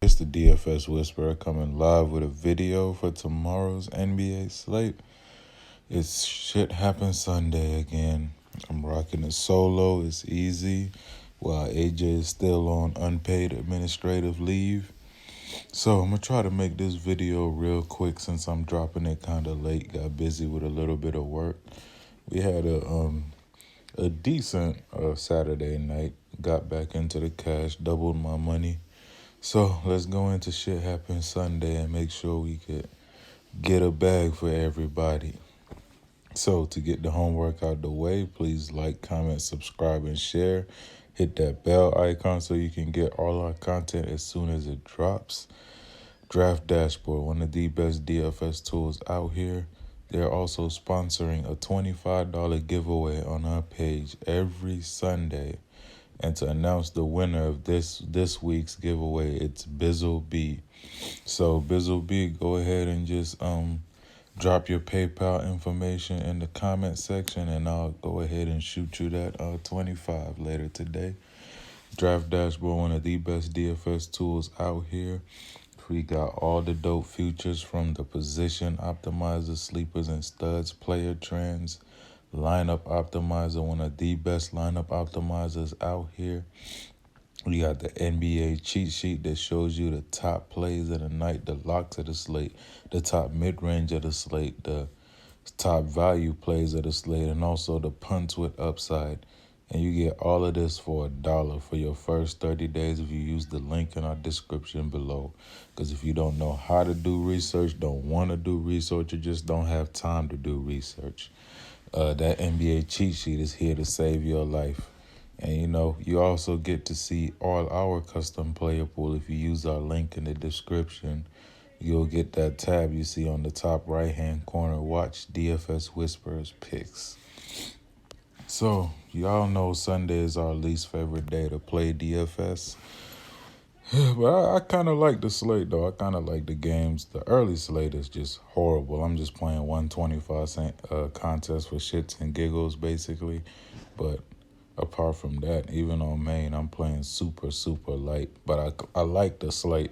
It's the DFS Whisperer coming live with a video for tomorrow's NBA slate. It's Shit Happens Sunday again. I'm rocking a solo. It's easy while AJ is still on unpaid administrative leave. So I'm going to try to make this video real quick since I'm dropping it kind of late. Got busy with a little bit of work. We had a decent Saturday night. Got back into the cash, doubled my money. So let's go into Shit Happens Sunday and make sure we could get a bag for everybody. So to get the homework out the way, please like, comment, subscribe, and share. Hit that bell icon so you can get all our content as soon as it drops. Draft Dashboard, one of the best DFS tools out here. They're also sponsoring a $25 giveaway on our page every Sunday. And to announce the winner of this week's giveaway, it's Bizzle B. So Bizzle B, go ahead and just drop your PayPal information in the comment section, and I'll go ahead and shoot you that 25 later today. Draft Dashboard, one of the best DFS tools out here. We got all the dope features from the position optimizer, sleepers and studs, player trends, lineup optimizer, one of the best lineup optimizers out here. We got the NBA cheat sheet that shows you the top plays of the night, the locks of the slate, the top mid-range of the slate, the top value plays of the slate, and also the punts with upside. And you get all of this for $1 for your first 30 days if you use the link in our description below. Because if you don't know how to do research, don't want to do research, or just don't have time to do research, that NBA cheat sheet is here to save your life. And you also get to see all our custom player pool. If you use our link in the description, you'll get that tab you see on the top right-hand corner. Watch DFS Whisperers picks. So, y'all know Sunday is our least favorite day to play DFS. But I kind of like the slate, though. I kind of like the games. The early slate is just horrible. I'm just playing 125-cent contest for shits and giggles, basically. But apart from that, even on main, I'm playing super, super light. But I like the slate.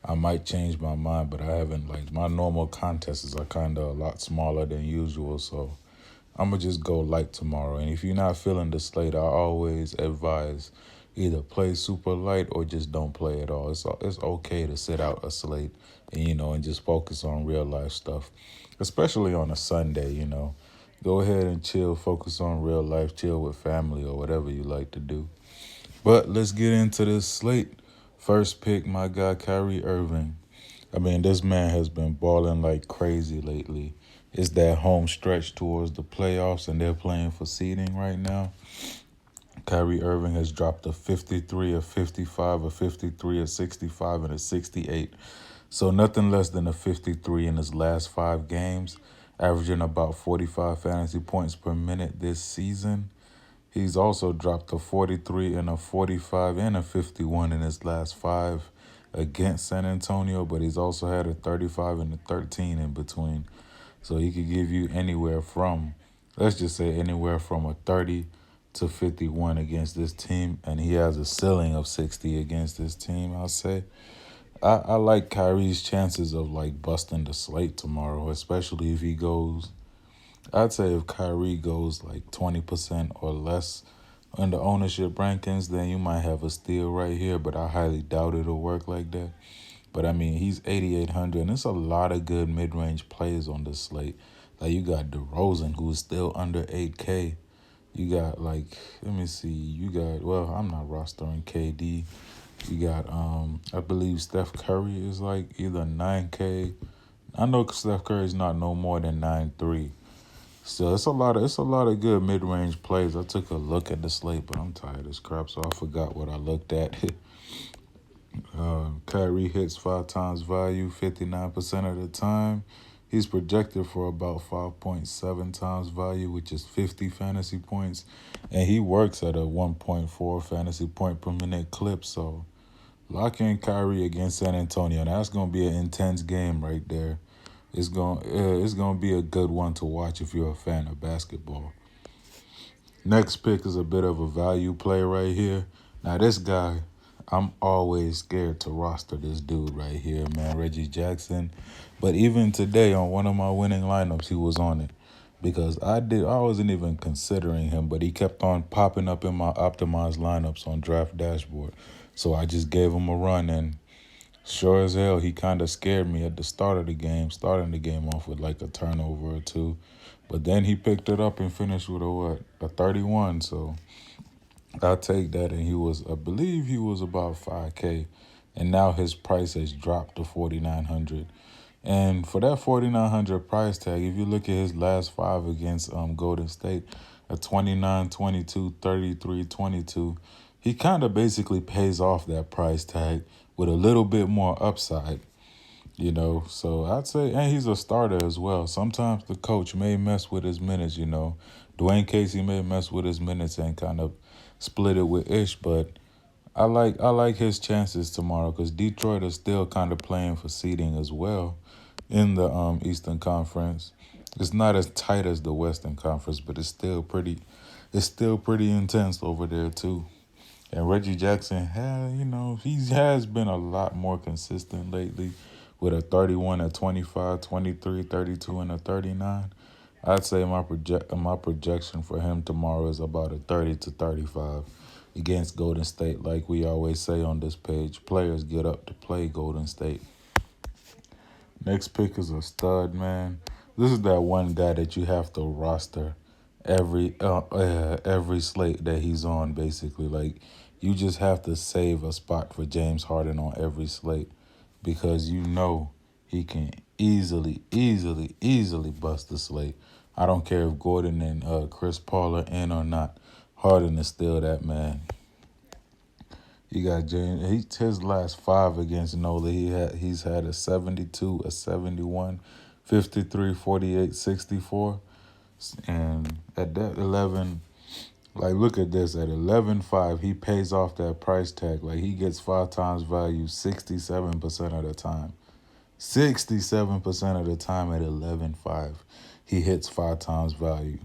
I might change my mind, but I haven't. Like, my normal contests are kind of a lot smaller than usual, so I'm going to just go light tomorrow. And if you're not feeling the slate, I always advise either play super light or just don't play at all. It's okay to sit out a slate and just focus on real life stuff, especially on a Sunday. Go ahead and chill, focus on real life, chill with family or whatever you like to do. But let's get into this slate. First pick, my guy, Kyrie Irving. I mean, this man has been balling like crazy lately. It's that home stretch towards the playoffs, and they're playing for seeding right now. Kyrie Irving has dropped a 53, a 55, a 53, a 65, and a 68. So nothing less than a 53 in his last 5 games, averaging about 45 fantasy points per minute this season. He's also dropped a 43 and a 45 and a 51 in his last 5 against San Antonio, but he's also had a 35 and a 13 in between. So he could give you anywhere from, let's just say anywhere from a 30 to 51 against this team, and he has a ceiling of 60 against this team, I'll say. I like Kyrie's chances of like busting the slate tomorrow, especially if he goes, I'd say if Kyrie goes like 20% or less in the ownership rankings, then you might have a steal right here, but I highly doubt it'll work like that. But I mean, he's 8,800, and it's a lot of good mid-range players on this slate. Like, you got DeRozan, who's still under 8K. You got, like, let me see. Well, I'm not rostering KD. You got, I believe Steph Curry is like either 9K. I know Steph Curry's not no more than 9.3. So it's a lot of good mid-range plays. I took a look at the slate, but I'm tired of this crap, so I forgot what I looked at. Kyrie hits 5 times value 59% of the time. He's projected for about 5.7 times value, which is 50 fantasy points. And he works at a 1.4 fantasy point per minute clip. So lock in Kyrie against San Antonio. Now, that's going to be an intense game right there. It's going to be a good one to watch if you're a fan of basketball. Next pick is a bit of a value play right here. Now, this guy, I'm always scared to roster this dude right here, man, Reggie Jackson. But even today on one of my winning lineups, he was on it. Because I wasn't even considering him, but he kept on popping up in my optimized lineups on Draft Dashboard. So I just gave him a run, and sure as hell, he kind of scared me at the start of the game, starting the game off with like a turnover or two. But then he picked it up and finished with a 31. So I'll take that. And I believe he was about 5K. And now his price has dropped to 4,900. And for that 4,900 price tag, if you look at his last five against Golden State, a 29, 22, 33, 22, he kind of basically pays off that price tag with a little bit more upside, you know. So I'd say, and he's a starter as well. Sometimes the coach may mess with his minutes, you know. Dwayne Casey may mess with his minutes and kind of split it with Ish, but I like his chances tomorrow because Detroit is still kind of playing for seeding as well in the Eastern Conference. It's not as tight as the Western Conference, but it's still pretty intense over there too. And Reggie Jackson he has been a lot more consistent lately with a 31, a 25, 23, 32, and a 39. I'd say my projection for him tomorrow is about a 30 to 35 against Golden State. Like we always say on this page, players get up to play Golden State. Next pick is a stud, man. This is that one guy that you have to roster every slate that he's on, basically. Like, you just have to save a spot for James Harden on every slate because you know he can easily, easily, easily bust the slate. I don't care if Gordon and Chris Paul are in or not. Harden is still that man. You got James. His last five against Nola, he's had a 72, a 71, 53, 48, 64. And at that 11, like, look at this. At 11.5, he pays off that price tag. Like, he gets 5 times value 67% of the time. 67% of the time at 11.5, he hits 5 times value.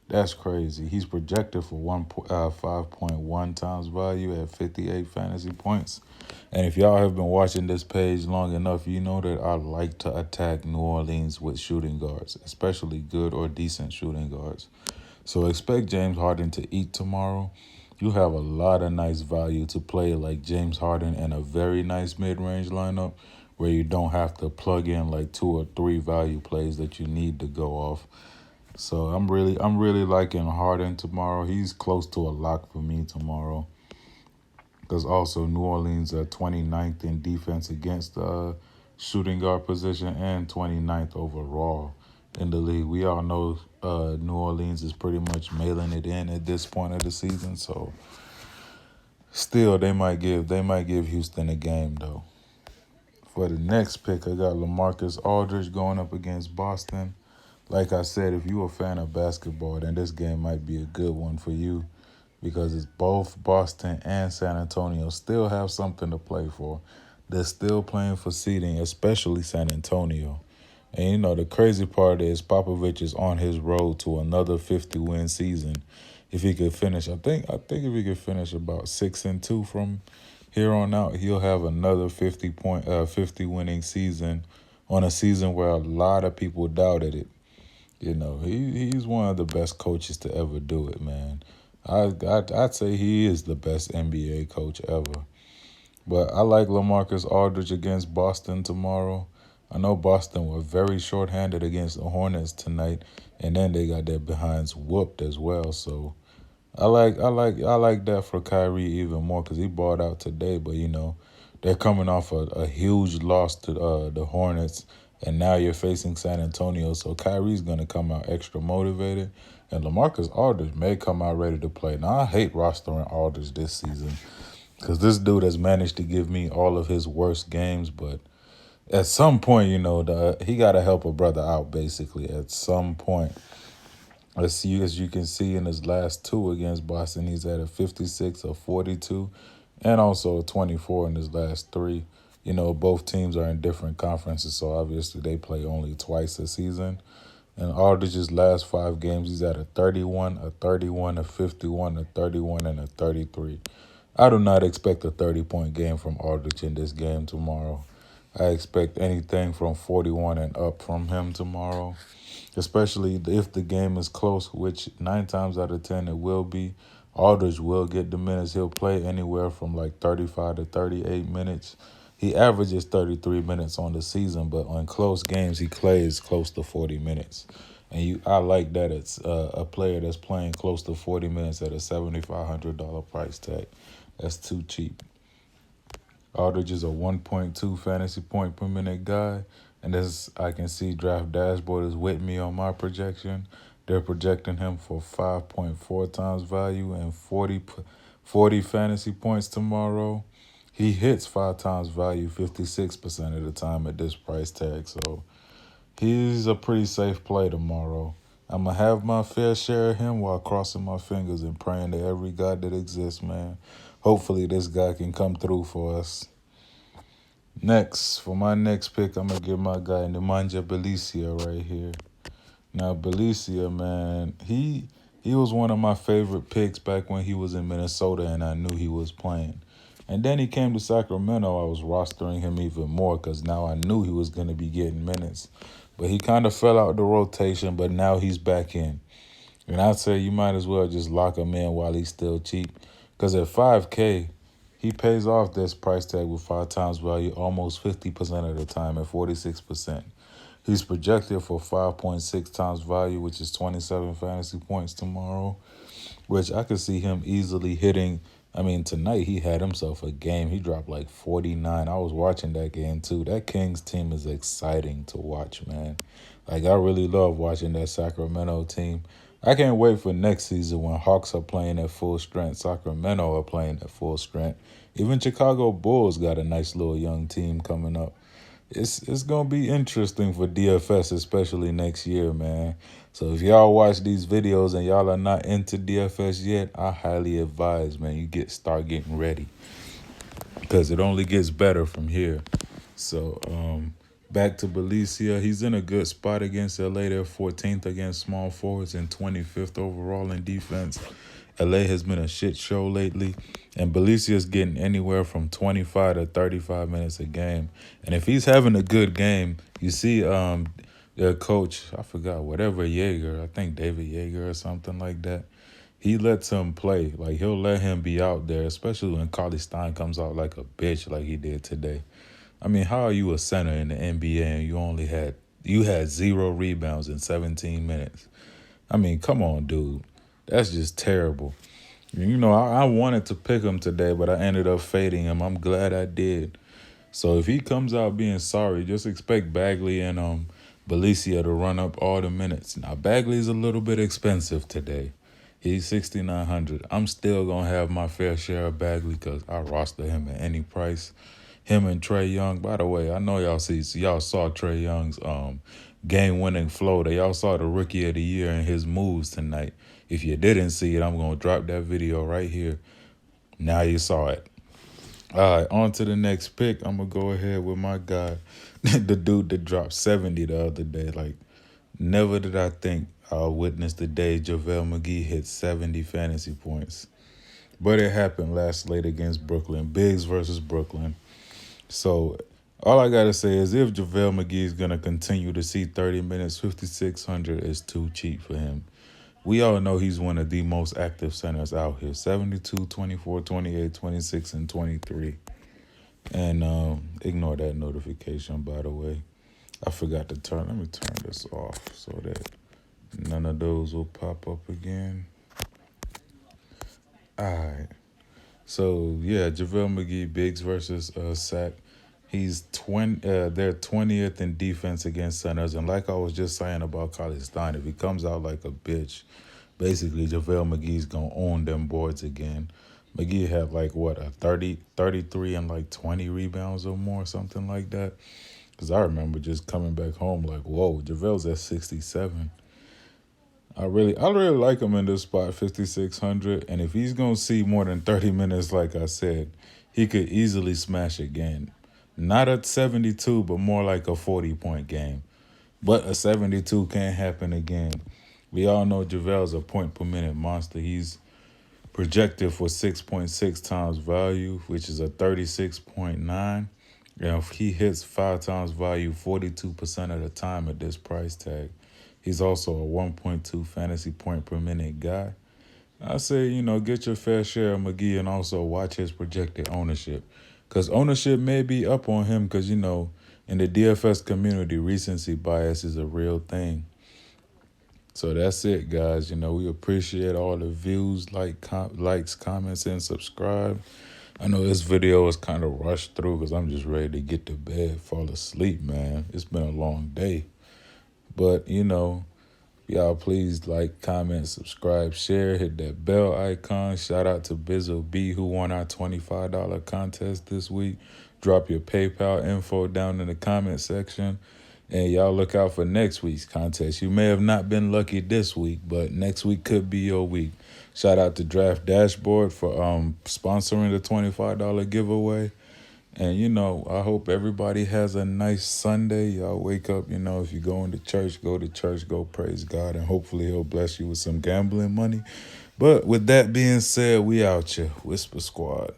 That's crazy. He's projected for 5.1 times value at 58 fantasy points. And if y'all have been watching this page long enough, you know that I like to attack New Orleans with shooting guards, especially good or decent shooting guards. So expect James Harden to eat tomorrow. You have a lot of nice value to play like James Harden and a very nice mid-range lineup where you don't have to plug in like 2 or 3 value plays that you need to go off. So I'm really liking Harden tomorrow. He's close to a lock for me tomorrow. Because also New Orleans are 29th in defense against the shooting guard position and 29th overall in the league. We all know New Orleans is pretty much mailing it in at this point of the season. So still, they might give Houston a game though. For the next pick, I got LaMarcus Aldridge going up against Boston. Like I said, if you're a fan of basketball, then this game might be a good one for you because it's both Boston and San Antonio still have something to play for. They're still playing for seeding, especially San Antonio. And you know, the crazy part is Popovich is on his road to another 50-win season. If he could finish, I think if he could finish about 6-2 from here on out, he'll have another 50 winning season on a season where a lot of people doubted it. You know, he's one of the best coaches to ever do it, man. I'd say he is the best NBA coach ever. But I like LaMarcus Aldridge against Boston tomorrow. I know Boston were very shorthanded against the Hornets tonight, and then they got their behinds whooped as well. So I like that for Kyrie even more because he balled out today. But you know, they're coming off a huge loss to the Hornets, and now you're facing San Antonio. So Kyrie's gonna come out extra motivated, and LaMarcus Aldridge may come out ready to play. Now I hate rostering Aldridge this season because this dude has managed to give me all of his worst games, but at some point, you know, he got to help a brother out, basically, at some point. As you can see in his last two against Boston, he's at a 56, a 42, and also a 24 in his last three. You know, both teams are in different conferences, so obviously they play only twice a season. And Aldridge's last 5 games, he's at a 31, a 31, a 51, a 31, and a 33. I do not expect a 30-point game from Aldridge in this game tomorrow. I expect anything from 41 and up from him tomorrow, especially if the game is close, which 9 times out of 10 it will be. Aldridge will get the minutes. He'll play anywhere from like 35 to 38 minutes. He averages 33 minutes on the season, but on close games, he plays close to 40 minutes. And I like that it's a player that's playing close to 40 minutes at a $7,500 price tag. That's too cheap. Aldridge is a 1.2 fantasy point per minute guy. And as I can see, Draft Dashboard is with me on my projection. They're projecting him for 5.4 times value and 40 fantasy points tomorrow. He hits 5 times value 56% of the time at this price tag. So he's a pretty safe play tomorrow. I'm going to have my fair share of him while crossing my fingers and praying to every God that exists, man. Hopefully this guy can come through for us. Next, for my next pick, I'm going to give my guy Nemanja Bjelica right here. Now, Bjelica, man, he was one of my favorite picks back when he was in Minnesota and I knew he was playing. And then he came to Sacramento. I was rostering him even more because now I knew he was going to be getting minutes. But he kind of fell out the rotation, but now he's back in. And I'd say you might as well just lock him in while he's still cheap. Because at $5K, he pays off this price tag with 5 times value almost 50% of the time at 46%. He's projected for 5.6 times value, which is 27 fantasy points tomorrow, which I could see him easily hitting. I mean, tonight he had himself a game. He dropped like 49. I was watching that game too. That Kings team is exciting to watch, man. Like, I really love watching that Sacramento team. I can't wait for next season when Hawks are playing at full strength. Sacramento are playing at full strength. Even Chicago Bulls got a nice little young team coming up. It's going to be interesting for DFS, especially next year, man. So if y'all watch these videos and y'all are not into DFS yet, I highly advise, man, you start getting ready because it only gets better from here. So back to Bjelica. He's in a good spot against LA. They're 14th against small forwards and 25th overall in defense. LA has been a shit show lately, and Bjelica is getting anywhere from 25 to 35 minutes a game. And if he's having a good game, you see their coach, I forgot, whatever Yeager, I think David Yeager or something like that, he lets him play. Like, he'll let him be out there, especially when Cauley Stein comes out like a bitch like he did today. I mean, how are you a center in the NBA and you had 0 rebounds in 17 minutes? I mean, come on, dude. That's just terrible. You know, I wanted to pick him today, but I ended up fading him. I'm glad I did. So if he comes out being sorry, just expect Bagley and Bjelica to run up all the minutes. Now, Bagley's a little bit expensive today. He's $6,900. I'm still going to have my fair share of Bagley because I roster him at any price. Him and Trae Young. By the way, I know y'all saw Trae Young's game-winning floater. Y'all saw the Rookie of the Year and his moves tonight. If you didn't see it, I'm going to drop that video right here. Now you saw it. All right, on to the next pick. I'm going to go ahead with my guy, the dude that dropped 70 the other day. Like, never did I think I'll witness the day JaVale McGee hit 70 fantasy points. But it happened last slate against Brooklyn. Biggs versus Brooklyn. So all I got to say is if JaVale McGee is going to continue to see 30 minutes, 5,600 is too cheap for him. We all know he's one of the most active centers out here. 72, 24, 28, 26, and 23. And ignore that notification, by the way. I forgot to turn. Let me turn this off so that none of those will pop up again. All right. So, yeah, JaVale McGee, Biggs versus Sack. He's they're 20th in defense against centers. And like I was just saying about Cauley Stein, if he comes out like a bitch, basically JaVale McGee's going to own them boards again. McGee had like, what, a 33 and like 20 rebounds or more, something like that. Because I remember just coming back home like, whoa, JaVale's at 67. I really like him in this spot, 5,600. And if he's going to see more than 30 minutes, like I said, he could easily smash again. Not at 72, but more like a 40-point game. But a 72 can't happen again. We all know JaVale's a point-per-minute monster. He's projected for 6.6 times value, which is a 36.9. And if he hits 5 times value 42% of the time at this price tag, he's also a 1.2 fantasy point per minute guy. I say, get your fair share of McGee and also watch his projected ownership. Because ownership may be up on him because, in the DFS community, recency bias is a real thing. So that's it, guys. We appreciate all the views, likes, comments, and subscribe. I know this video is kind of rushed through because I'm just ready to get to bed, fall asleep, man. It's been a long day. But, y'all please like, comment, subscribe, share, hit that bell icon. Shout out to Bizzle B who won our $25 contest this week. Drop your PayPal info down in the comment section. And y'all look out for next week's contest. You may have not been lucky this week, but next week could be your week. Shout out to Draft Dashboard for sponsoring the $25 giveaway. And, I hope everybody has a nice Sunday. Y'all wake up, if you're going to church, go praise God, and hopefully he'll bless you with some gambling money. But with that being said, we out here, Whisper Squad.